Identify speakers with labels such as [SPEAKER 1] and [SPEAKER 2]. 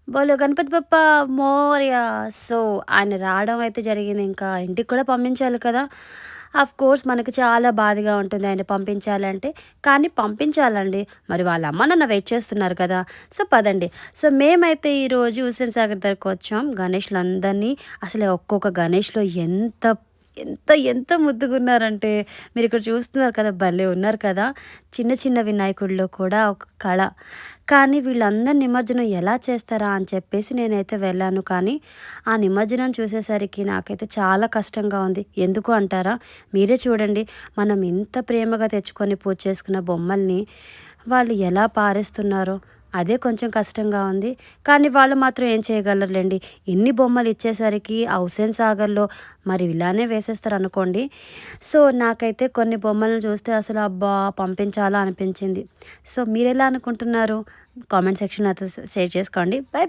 [SPEAKER 1] బోలో గణపతి బప్ప మోరియా. సో, ఆయన రావడం అయితే జరిగింది. ఇంకా ఇంటికి కూడా పంపించాలి కదా! కోర్స్ మనకి చాలా బాధగా ఉంటుంది ఆయన పంపించాలంటే. కానీ పంపించాలండి. మరి వాళ్ళ అమ్మ, నాన్న వెయిట్ చేస్తున్నారు కదా! సో, పదండి. సో, మేమైతే ఈరోజు హుస్సేన్ సాగర్ దగ్గరకొచ్చాం. గణేష్‌లందరినీ అసలు ఒక్కొక్క గణేష్‌లో ఎంత ఎంత ఎంత ముద్దుగున్నారంటే మీరిక్కడ చూస్తున్నారు కదా! భలే ఉన్నారు కదా! చిన్న చిన్న వినాయకుడిలో కూడా ఒక కళ. కానీ వీళ్ళందరి నిమజ్జనం ఎలా చేస్తారా అని చెప్పేసి నేనైతే వెళ్ళాను. కానీ ఆ నిమజ్జనం చూసేసరికి నాకైతే చాలా కష్టంగా ఉంది. ఎందుకు అంటారా? మీరే చూడండి. మనం ఇంత ప్రేమగా తెచ్చుకొని పూజ చేసుకున్న బొమ్మల్ని వాళ్ళు ఎలా పారేస్తున్నారో అదే కొంచెం కష్టంగా ఉంది. కానీ వాళ్ళు మాత్రం ఏం చేయగలరులెండి. ఇన్ని బొమ్మలు ఇచ్చేసరికి ఆ హుస్సేన్ సాగర్‌లో మరి ఇలానే వేసేస్తారనుకోండి. సో, నాకైతే కొన్ని బొమ్మలను చూస్తే అసలు అబ్బా! పంపించాలా అనిపించింది. సో, మీరెలా అనుకుంటున్నారు? కామెంట్ సెక్షన్‌లో అయితే షేర్ చేసుకోండి. By by.